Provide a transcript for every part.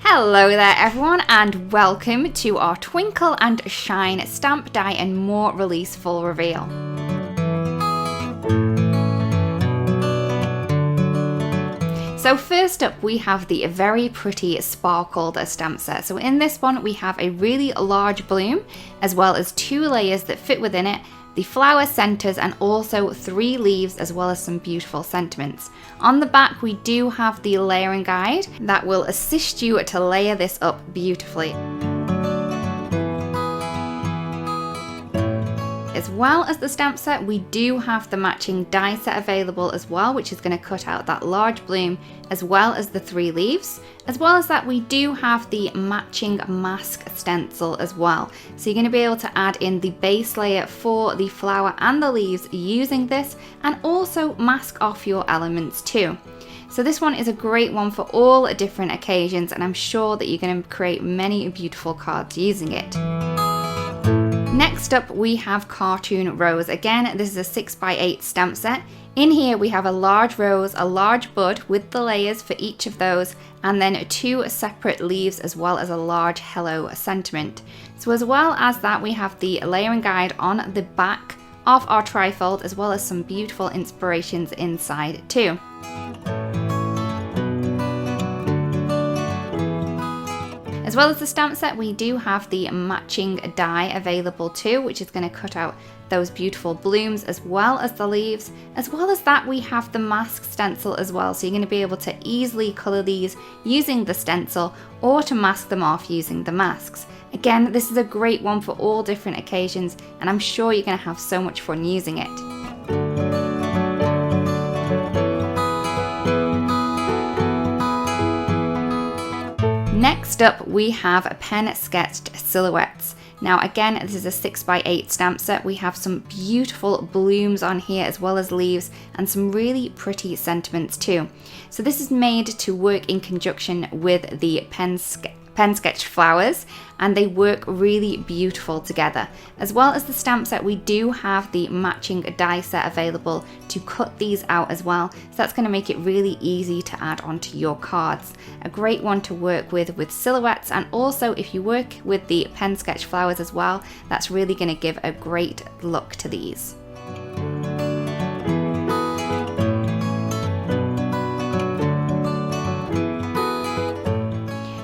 Hello there everyone, and welcome to our Twinkle and Shine Stamp Die and More release full reveal. So first up we have the very pretty sparkled stamp set. So in this one we have a really large bloom as well as 2 layers that fit within it, the flower centers, and also 3 leaves as well as some beautiful sentiments. On the back we do have the layering guide that will assist you to layer this up beautifully. As well as the stamp set, we do have the matching die set available as well, which is going to cut out that large bloom as well as the 3 leaves. As well as that, we do have the matching mask stencil as well. So you're going to be able to add in the base layer for the flower and the leaves using this, and also mask off your elements too. So this one is a great one for all different occasions, and I'm sure that you're going to create many beautiful cards using it. Next up we have Cartoon Rose. Again, this is a 6x8 stamp set. In here we have a large rose, a large bud with the layers for each of those, and then 2 separate leaves as well as a large hello sentiment. So as well as that, we have the layering guide on the back of our trifold as well as some beautiful inspirations inside too. As well as the stamp set, we do have the matching die available too, which is going to cut out those beautiful blooms as well as the leaves. As well as that, we have the mask stencil as well, so you're going to be able to easily colour these using the stencil or to mask them off using the masks. Again, this is a great one for all different occasions, and I'm sure you're going to have so much fun using it. Next up we have pen sketched silhouettes. Now again, this is a 6x8 stamp set. We have some beautiful blooms on here as well as leaves, and some really pretty sentiments too. So this is made to work in conjunction with the pen sketch flowers, and they work really beautiful together. As well as the stamp set, we do have the matching die set available to cut these out as well, so that's going to make it really easy to add onto your cards. A great one to work with silhouettes, and also if you work with the pen sketch flowers as well, that's really going to give a great look to these.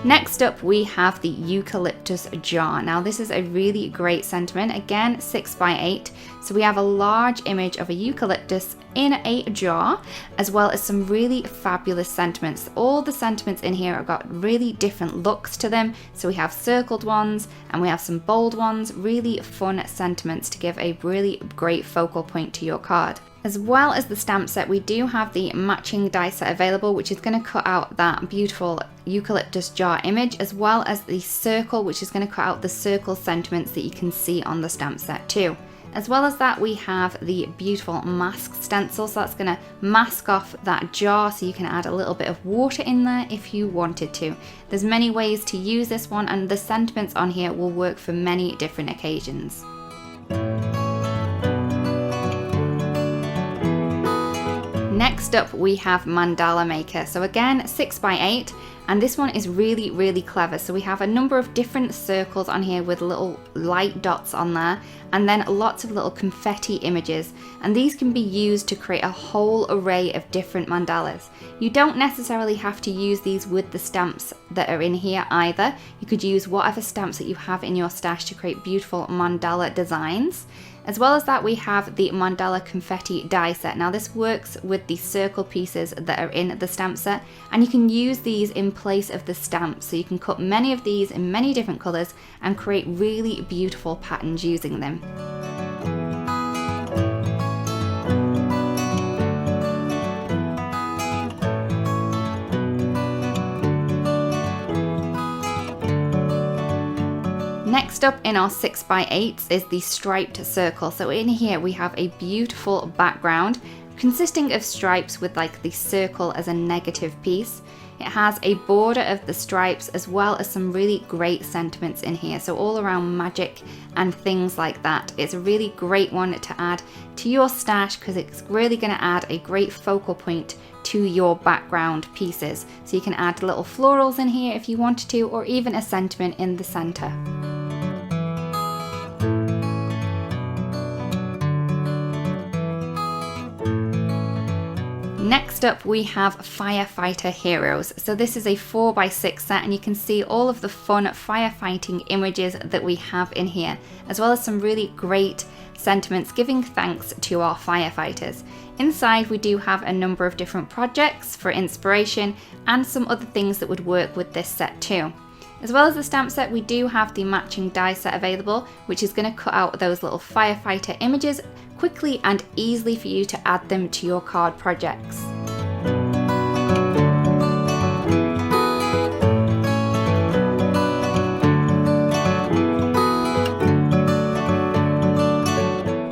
Next up we have the Eucalyptus Jar. Now this is a really great sentiment, again 6x8, so we have a large image of a eucalyptus in a jar as well as some really fabulous sentiments. All the sentiments in here have got really different looks to them, so we have circled ones and we have some bold ones, really fun sentiments to give a really great focal point to your card. As well as the stamp set, we do have the matching die set available, which is going to cut out that beautiful eucalyptus jar image, as well as the circle, which is going to cut out the circle sentiments that you can see on the stamp set too. As well as that, we have the beautiful mask stencil, so that's going to mask off that jar, so you can add a little bit of water in there if you wanted to. There's many ways to use this one, and the sentiments on here will work for many different occasions. Next up we have Mandala Maker. So again 6x8, and this one is really clever. So we have a number of different circles on here with little light dots on there, and then lots of little confetti images, and these can be used to create a whole array of different mandalas. You don't necessarily have to use these with the stamps that are in here either. You could use whatever stamps that you have in your stash to create beautiful mandala designs. As well as that, we have the Mandala Confetti die set. Now this works with the circle pieces that are in the stamp set, and you can use these in place of the stamps, so you can cut many of these in many different colours and create really beautiful patterns using them. Next up in our 6x8s is the striped circle. So in here we have a beautiful background consisting of stripes with like the circle as a negative piece. It has a border of the stripes as well as some really great sentiments in here, so all around magic and things like that. It's a really great one to add to your stash because it's really going to add a great focal point to your background pieces. So you can add little florals in here if you wanted to, or even a sentiment in the center. Next up we have Firefighter Heroes. So this is a 4x6 set, and you can see all of the fun firefighting images that we have in here, as well as some really great sentiments giving thanks to our firefighters. Inside we do have a number of different projects for inspiration and some other things that would work with this set too. As well as the stamp set, we do have the matching die set available, which is going to cut out those little firefighter images quickly and easily for you to add them to your card projects.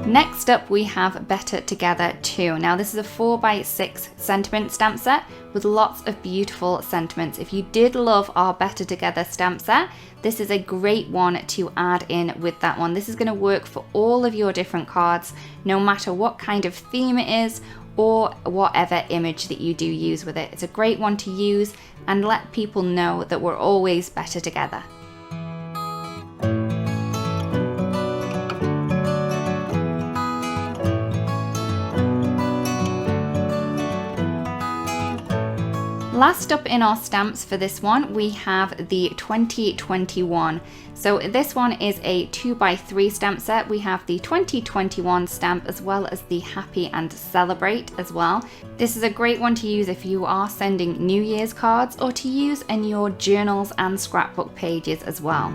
Next up we have Better Together 2. Now this is a 4x6 sentiment stamp set with lots of beautiful sentiments. If you did love our Better Together stamp set, this is a great one to add in with that one. This is going to work for all of your different cards, no matter what kind of theme it is or whatever image that you do use with it. It's a great one to use and let people know that we're always better together. Last up in our stamps for this one, we have the 2021. So this one is a 2x3 stamp set. We have the 2021 stamp as well as the Happy and Celebrate as well. This is a great one to use if you are sending New Year's cards, or to use in your journals and scrapbook pages as well.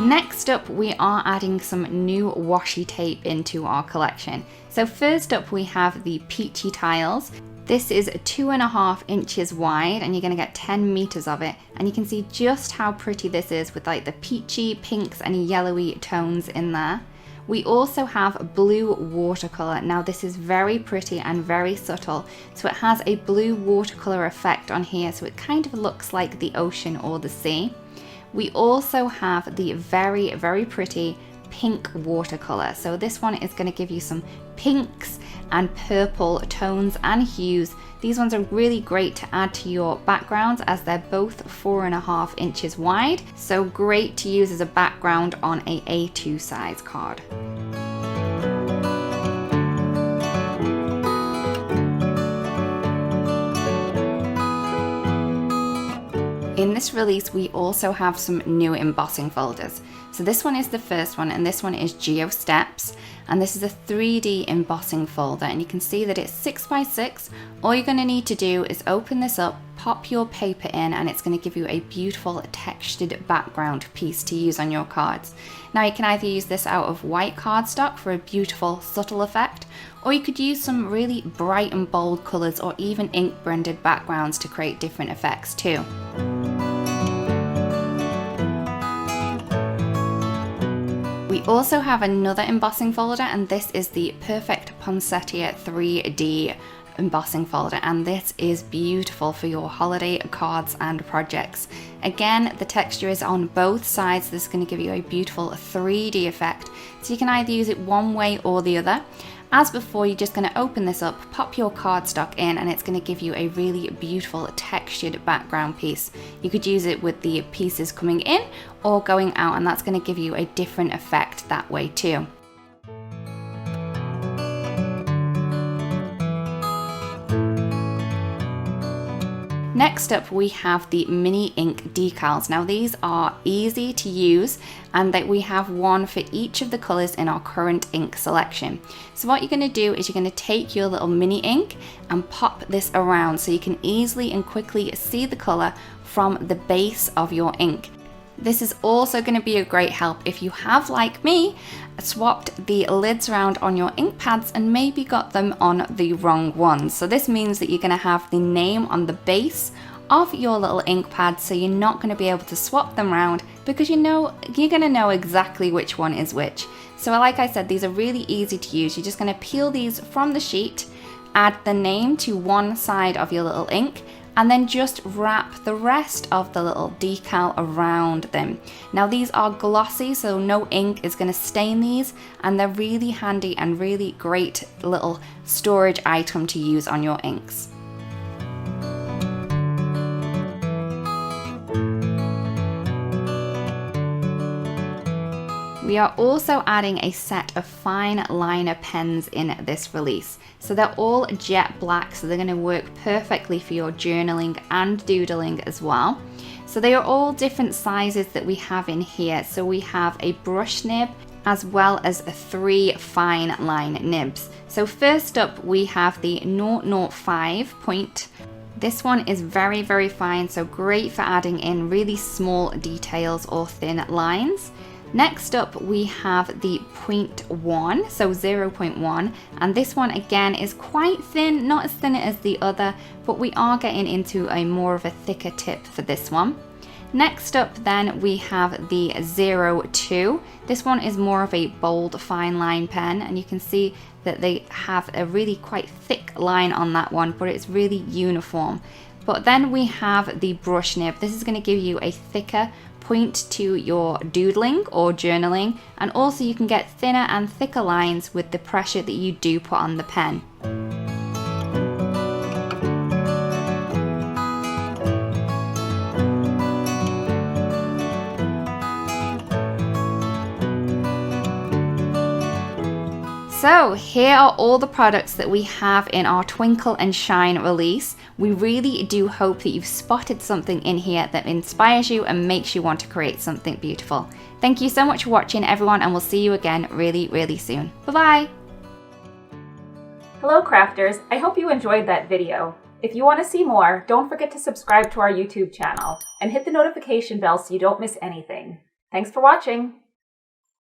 Next up, we are adding some new washi tape into our collection. So first up, we have the Peachy tiles. This is 2.5 inches wide, and you're going to get 10 meters of it. And you can see just how pretty this is with like the peachy, pinks and yellowy tones in there. We also have blue watercolor. Now this is very pretty and very subtle. So it has a blue watercolor effect on here. So it kind of looks like the ocean or the sea. We also have the very, very pretty pink watercolor. So this one is going to give you some pinks and purple tones and hues. These ones are really great to add to your backgrounds as they're both 4.5 inches wide. So great to use as a background on a A2 size card. In this release, we also have some new embossing folders. So this one is the first one, and this one is Geo Steps, and this is a 3D embossing folder, and you can see that it's 6x6. All you're going to need to do is open this up, pop your paper in, and it's going to give you a beautiful textured background piece to use on your cards. Now you can either use this out of white cardstock for a beautiful subtle effect, or you could use some really bright and bold colours, or even ink blended backgrounds to create different effects too. We also have another embossing folder, and this is the Perfect Poinsettia 3D embossing folder, and this is beautiful for your holiday cards and projects. Again, the texture is on both sides. This is going to give you a beautiful 3D effect, so you can either use it one way or the other. As before, you're just going to open this up, pop your cardstock in, and it's going to give you a really beautiful textured background piece. You could use it with the pieces coming in or going out, and that's going to give you a different effect that way too. Next up, we have the mini ink decals. Now these are easy to use, and that we have one for each of the colors in our current ink selection. So what you're going to do is you're going to take your little mini ink and pop this around so you can easily and quickly see the color from the base of your ink. This is also going to be a great help if you have, like me, swapped the lids around on your ink pads and maybe got them on the wrong ones. So this means that you're going to have the name on the base of your little ink pad, so you're not going to be able to swap them around, because you're going to know exactly which one is which. So like I said, these are really easy to use. You're just going to peel these from the sheet, add the name to one side of your little ink, and then just wrap the rest of the little decal around them. Now these are glossy, so no ink is going to stain these, and they're really handy and really great little storage item to use on your inks. We are also adding a set of fine liner pens in this release. So they're all jet black, so they're going to work perfectly for your journaling and doodling as well. So they are all different sizes that we have in here. So we have a brush nib as well as 3 fine line nibs. So first up we have the 005 point. This one is very, very fine, so great for adding in really small details or thin lines. Next up we have the 0.1, so 0.1, and this one again is quite thin, not as thin as the other, but we are getting into a more of a thicker tip for this one. Next up then we have the 02. This one is more of a bold fine line pen, and you can see that they have a really quite thick line on that one, but it's really uniform. But then we have the brush nib. This is going to give you a thicker point to your doodling or journaling, and also you can get thinner and thicker lines with the pressure that you do put on the pen. So here are all the products that we have in our Twinkle and Shine release. We really do hope that you've spotted something in here that inspires you and makes you want to create something beautiful. Thank you so much for watching, everyone, and we'll see you again really, really soon. Bye-bye! Hello crafters, I hope you enjoyed that video. If you want to see more, don't forget to subscribe to our YouTube channel and hit the notification bell so you don't miss anything. Thanks for watching!